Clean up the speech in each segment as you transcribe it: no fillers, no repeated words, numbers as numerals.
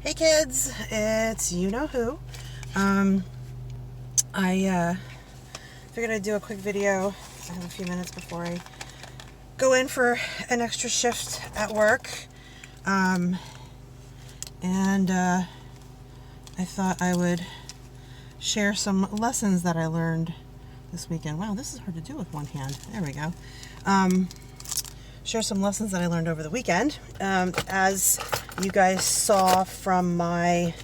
Hey kids, it's you know who. I figured I'd do a quick video. I have a few minutes before I go in for an extra shift at work. And I thought I would share some lessons that I learned this weekend. Wow, this is hard to do with one hand. There we go. Share some lessons that I learned over the weekend. As you guys saw from my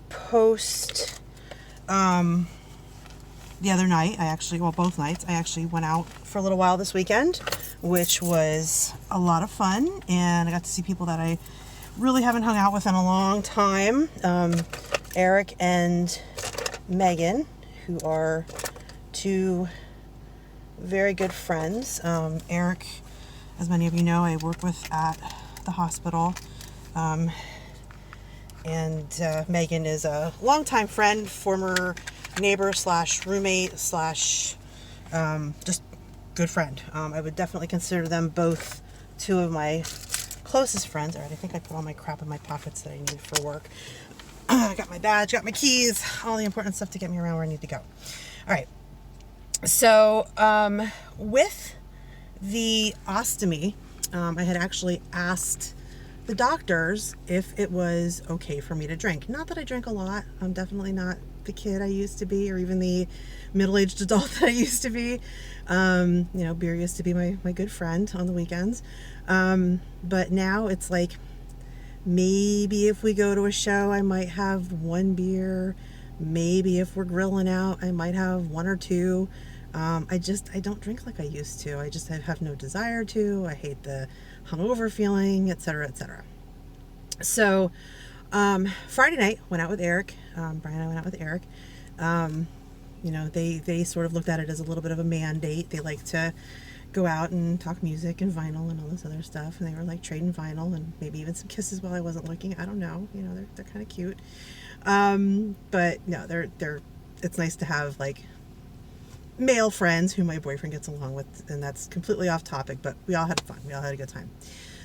post the other night, both nights, I actually went out for a little while this weekend, which was a lot of fun, and I got to see people that I really haven't hung out with in a long time. Eric and Megan, who are two very good friends. Eric, as many of you know, I work with at the hospital. And Megan is a longtime friend, former neighbor slash roommate slash just good friend. I would definitely consider them both two of my closest friends. All right, I think I put all my crap in my pockets that I need for work. I got my badge, got my keys, all the important stuff to get me around where I need to go. All right. So with the ostomy, I had actually asked the doctors if it was okay for me to drink. Not that I drink a lot. I'm definitely not the kid I used to be, or even the middle-aged adult that I used to be. Beer used to be my good friend on the weekends. But now it's like, maybe if we go to a show, I might have one beer. Maybe if we're grilling out, I might have one or two. I don't drink like I used to. I have no desire to. I hate the hungover feeling, etc., etc. So, Friday night, went out with Eric. Brian and I went out with Eric. They sort of looked at it as a little bit of a mandate. They like to go out and talk music and vinyl and all this other stuff. And they were like trading vinyl and maybe even some kisses while I wasn't looking. I don't know. They're kind of cute. But no, it's nice to have like male friends who my boyfriend gets along with, and that's completely off topic, but we all had fun. We all had a good time.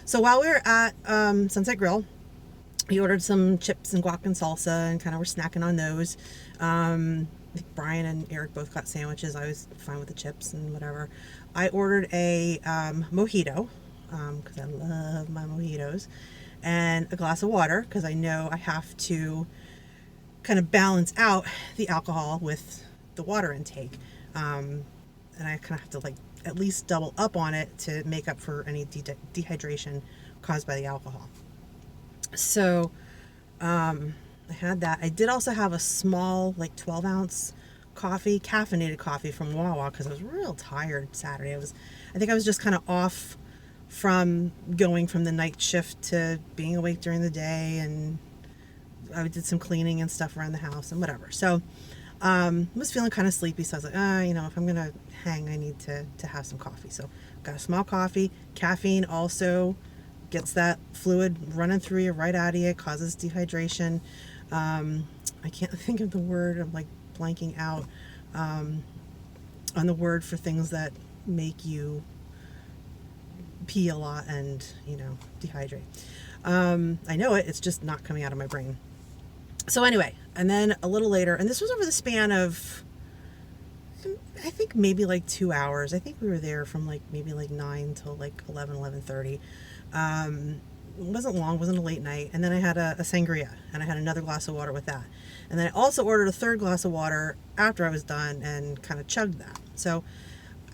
So while we were at Sunset Grill, we ordered some chips and guac and salsa and kind of were snacking on those. I think Brian and Eric both got sandwiches. I was fine with the chips and whatever. I ordered a mojito because I love my mojitos, and a glass of water because I know I have to kind of balance out the alcohol with the water intake. And I kind of have to like at least double up on it to make up for any dehydration caused by the alcohol. So I had that. I did also have a small, like 12-ounce caffeinated coffee from Wawa because I was real tired Saturday. I think I was just kind of off from going from the night shift to being awake during the day, and I did some cleaning and stuff around the house and whatever. So was feeling kind of sleepy, so I was like, if I'm gonna hang, I need to have some coffee. So got a small coffee. Caffeine also gets that fluid running through you, right out of you, causes dehydration. I can't think of the word. I'm like blanking out on the word for things that make you pee a lot and dehydrate. I know it's just not coming out of my brain. So anyway, and then a little later, and this was over the span of, I think maybe like 2 hours. I think we were there from maybe 9 till 11:30. It wasn't long, wasn't a late night. And then I had a sangria, and I had another glass of water with that. And then I also ordered a third glass of water after I was done and kind of chugged that. So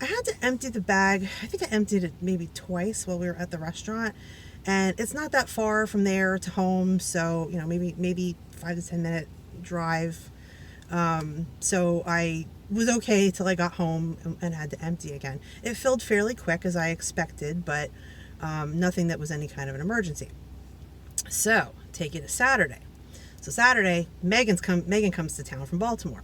I had to empty the bag. I think I emptied it maybe twice while we were at the restaurant. And it's not that far from there to home, so maybe 5 to 10 minute drive. So I was okay till I got home and had to empty again. It filled fairly quick as I expected, but nothing that was any kind of an emergency. So take it to Saturday. So Saturday, Megan comes to town from Baltimore.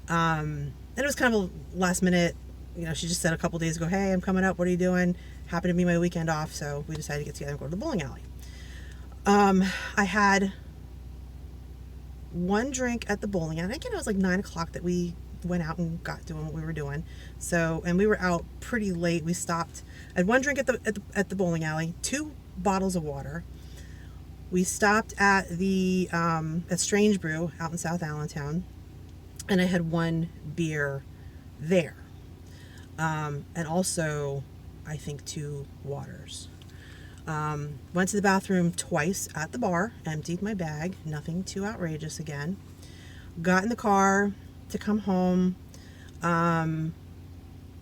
And it was kind of a last minute. She just said a couple days ago, "Hey, I'm coming up. What are you doing?" Happened to be my weekend off, so we decided to get together and go to the bowling alley. I had one drink at the bowling alley. I think it was like 9 o'clock that we went out and got doing what we were doing. So, and we were out pretty late. We stopped. I had one drink at the bowling alley, 2 bottles of water, We stopped at the at Strange Brew out in South Allentown, and I had one beer there, and also I think 2 waters. Went to the bathroom twice at the bar, emptied my bag, nothing too outrageous again. Got in the car to come home, and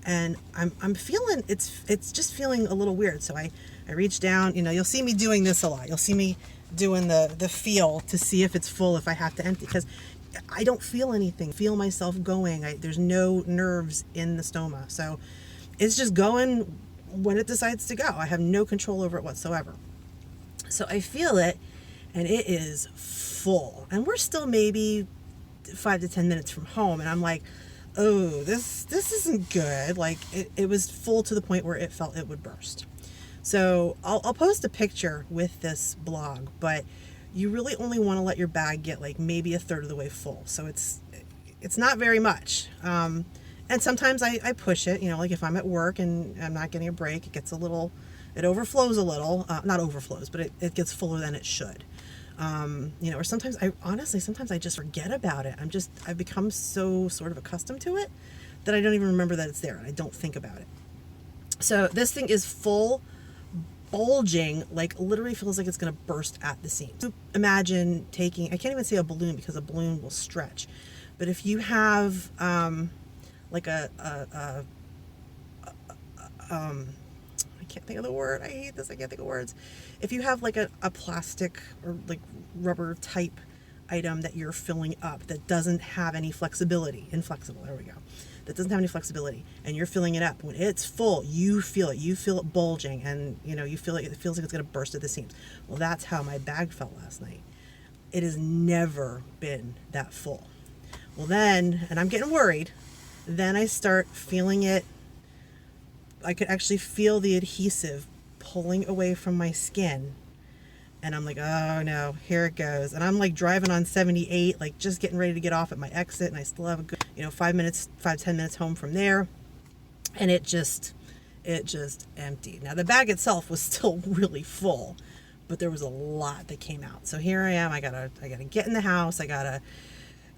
I'm feeling it's just feeling a little weird. So I reached down. You'll see me doing this a lot. You'll see me doing the feel to see if it's full, if I have to empty, because I don't feel anything. Feel myself going. There's no nerves in the stoma, so it's just going when it decides to go. I have no control over it whatsoever. So I feel it, and it is full, and we're still maybe 5 to 10 minutes from home, and I'm like, oh, this isn't good. Like it was full to the point where it felt it would burst. So I'll post a picture with this blog, but you really only want to let your bag get like maybe 1/3 of the way full. So it's not very much. And sometimes I push it, like if I'm at work and I'm not getting a break, it overflows a little, not overflows, but it gets fuller than it should. Or sometimes sometimes I just forget about it. I've become so sort of accustomed to it that I don't even remember that it's there, and I don't think about it. So this thing is full, bulging, like literally feels like it's going to burst at the seams. Imagine I can't even say a balloon because a balloon will stretch. But if you have, like I can't think of the word. I hate this. I can't think of words. If you have like a plastic or like rubber type item that you're filling up that doesn't have any flexibility, inflexible, there we go, that doesn't have any flexibility, and you're filling it up, when it's full, you feel it bulging, and you feel it feels like it's going to burst at the seams. Well, that's how my bag felt last night. It has never been that full. Well then, and I'm getting worried, then I start feeling it. I could actually feel the adhesive pulling away from my skin. And I'm like, oh no, here it goes. And I'm like driving on 78, like just getting ready to get off at my exit. And I still have a good, 10 minutes home from there. And it just emptied. Now the bag itself was still really full, but there was a lot that came out. So here I am. I gotta get in the house. I gotta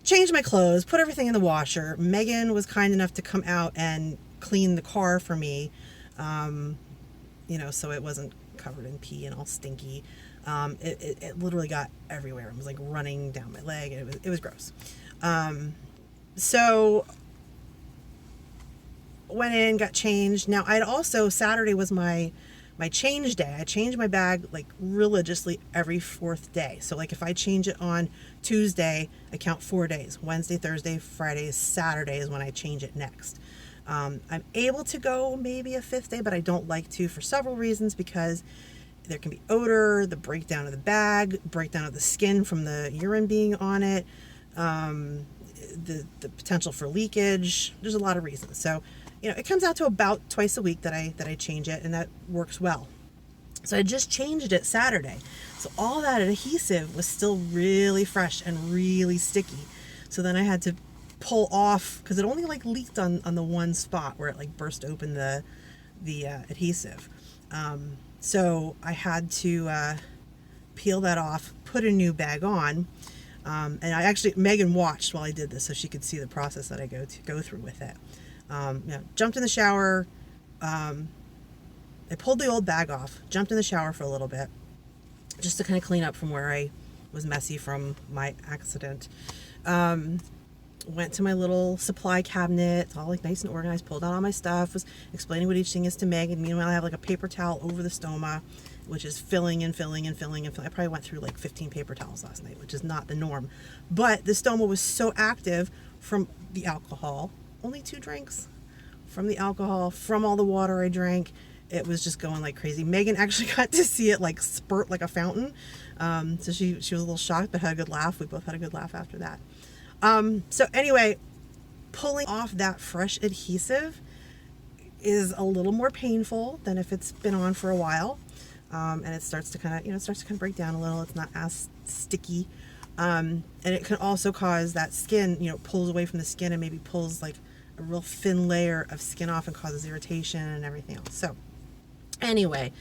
change my clothes, put everything in the washer. Megan was kind enough to come out and clean the car for me, so it wasn't covered in pee and all stinky. It literally got everywhere. It was like running down my leg, and it was gross. So went in, got changed. Now Saturday was my change day. I change my bag like religiously every 4th day. So like if I change it on Tuesday, I count 4 days. Wednesday, Thursday, Friday, Saturday is when I change it next. I'm able to go maybe a 5th day, but I don't like to for several reasons, because there can be odor, the breakdown of the bag, breakdown of the skin from the urine being on it, the potential for leakage. There's a lot of reasons. So, it comes out to about twice a week that I change it, and that works well. So I just changed it Saturday. So all that adhesive was still really fresh and really sticky. So then I had to pull off, because it only like leaked on the one spot where it like burst open the adhesive. So I had to peel that off, put a new bag on, and Megan watched while I did this so she could see the process that I go through with it. Jumped in the shower. I pulled the old bag off, jumped in the shower for a little bit, just to kind of clean up from where I was messy from my accident. Went to my little supply cabinet. It's all like nice and organized, pulled out all my stuff, was explaining what each thing is to Megan. Meanwhile, I have like a paper towel over the stoma, which is filling and filling and filling and filling. I probably went through like 15 paper towels last night, which is not the norm. But the stoma was so active from the alcohol, only 2 drinks, from the alcohol, from all the water I drank. It was just going like crazy. Megan actually got to see it like spurt like a fountain. So she was a little shocked, but had a good laugh. We both had a good laugh after that. So anyway, pulling off that fresh adhesive is a little more painful than if it's been on for a while. And it starts to kind of break down a little. It's not as sticky. And it can also cause that skin, pulls away from the skin and maybe pulls like a real thin layer of skin off and causes irritation and everything else. So Anyway,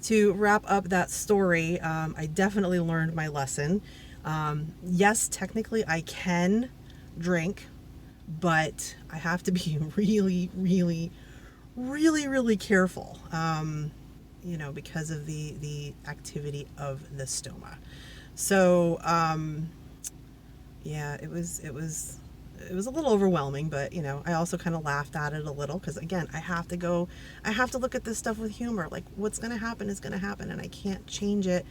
to wrap up that story, I definitely learned my lesson. Yes, technically I can drink, but I have to be really, really, really, really careful, because of the activity of the stoma. So, yeah, it was a little overwhelming, but I also kind of laughed at it a little because again, I have to look at this stuff with humor. Like, what's going to happen is going to happen, and I can't change it.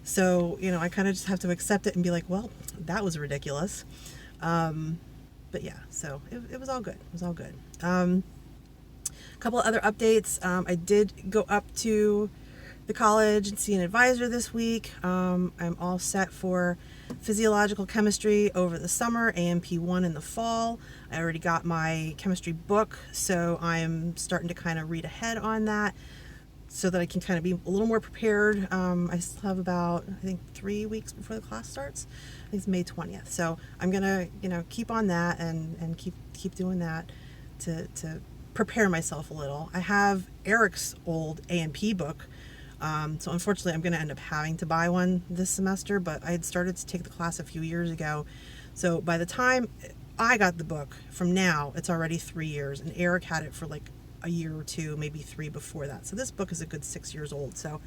So, I kind of just have to accept it and be like, well, that was ridiculous. But yeah, so it was all good. It was all good. A couple of other updates. I did go up to the college and see an advisor this week. I'm all set for physiological chemistry over the summer, AMP1 in the fall. I already got my chemistry book, so I'm starting to kind of read ahead on that so that I can kind of be a little more prepared. I still have about, I think, 3 weeks before the class starts. I think it's May 20th. So I'm going to, keep on that and keep doing that to prepare myself a little. I have Eric's old AMP book. So unfortunately, I'm going to end up having to buy one this semester, but I had started to take the class a few years ago. So by the time I got the book, from now, it's already 3 years, and Eric had it for like a year or two, maybe 3 before that. So this book is a good 6 years old. So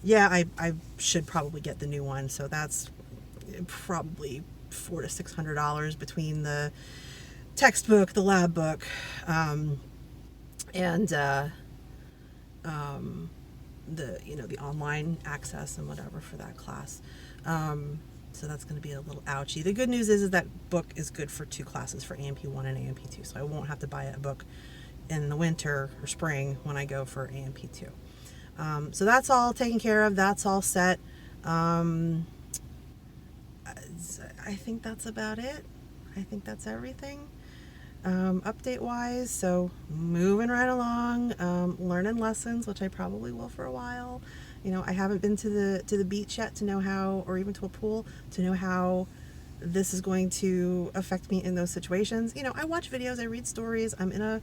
yeah, I should probably get the new one. So that's probably $400 to $600 between the textbook, the lab book, and the online access and whatever for that class. So that's going to be a little ouchy. The good news is that book is good for 2 classes, for AMP1 and AMP2. So I won't have to buy a book in the winter or spring when I go for AMP2. So that's all taken care of. That's all set. I think that's about it. I think that's everything. Update wise, so moving right along, learning lessons, which I probably will for a while. I haven't been to the beach yet to know how, or even to a pool to know how this is going to affect me in those situations. I watch videos, I read stories. I'm in a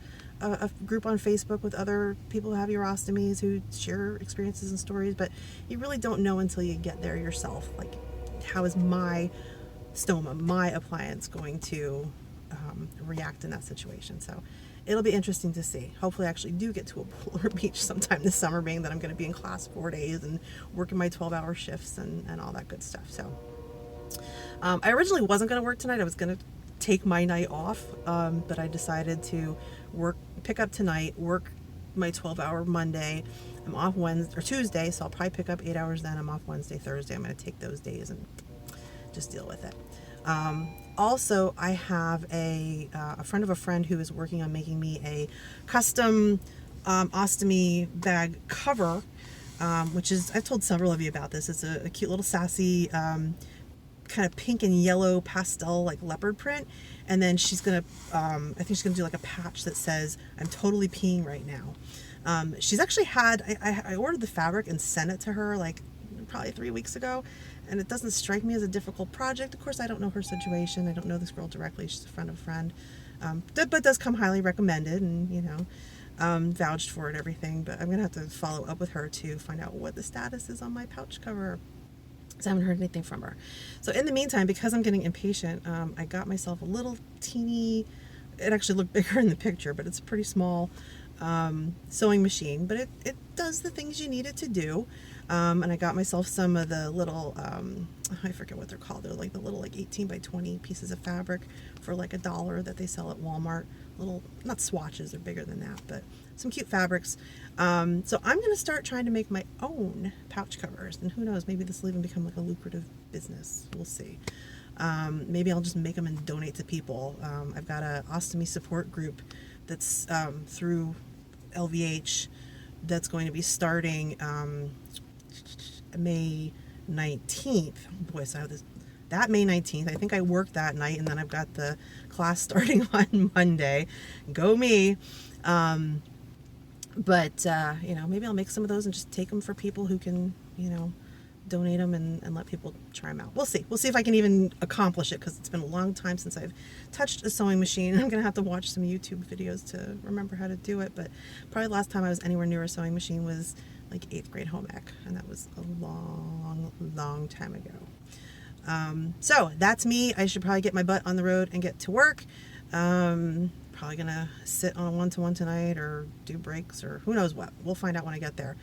group on Facebook with other people who have urostomies who share experiences and stories, but you really don't know until you get there yourself. Like, how is my stoma, my appliance, going to react in that situation? So it'll be interesting to see. Hopefully I actually do get to a pool or beach sometime this summer, being that I'm going to be in class 4 days and working my 12-hour shifts and all that good stuff. So I originally wasn't going to work tonight. I was going to take my night off, but I decided to pick up tonight, work my 12-hour Monday. I'm off Wednesday or Tuesday, so I'll probably pick up 8 hours then. I'm off Wednesday, Thursday. I'm going to take those days and just deal with it. Also, I have a friend of a friend who is working on making me a custom ostomy bag cover, which is, I've told several of you about this. It's a cute little sassy kind of pink and yellow pastel, like leopard print. And then she's going to, I think she's going to do like a patch that says, "I'm totally peeing right now." She's actually had, I ordered the fabric and sent it to her like probably 3 weeks ago. And it doesn't strike me as a difficult project. Of course, I don't know her situation. I don't know this girl directly. She's a friend of a friend. But does come highly recommended and, vouched for it and everything. But I'm going to have to follow up with her to find out what the status is on my pouch cover, because I haven't heard anything from her. So in the meantime, because I'm getting impatient, I got myself a little teeny, it actually looked bigger in the picture, but it's a pretty small sewing machine. But it does the things you need it to do. And I got myself some of the little, I forget what they're called. They're like the little 18 by 20 pieces of fabric for like $1 that they sell at Walmart. Little, not swatches, they're bigger than that, but some cute fabrics. So I'm going to start trying to make my own pouch covers. And who knows, maybe this will even become like a lucrative business. We'll see. Maybe I'll just make them and donate to people. I've got a ostomy support group that's through LVH that's going to be starting May 19th. Boy, so I have this, that May 19th. I think I worked that night, and then I've got the class starting on Monday. Go me. But maybe I'll make some of those and just take them for people who can, donate them and let people try them out. We'll see. We'll see if I can even accomplish it, because it's been a long time since I've touched a sewing machine. I'm going to have to watch some YouTube videos to remember how to do it, but probably last time I was anywhere near a sewing machine was like 8th grade home ec, and that was a long time ago. So that's me. I should probably get my butt on the road and get to work. Probably gonna sit on a one-to-one tonight or do breaks or who knows what. We'll find out when I get there.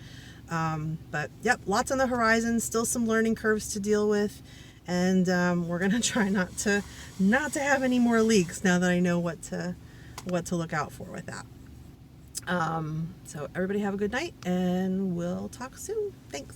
But yep, lots on the horizon, still some learning curves to deal with, and we're gonna try not to have any more leaks now that I know what to look out for with that. So everybody have a good night, and we'll talk soon. Thanks.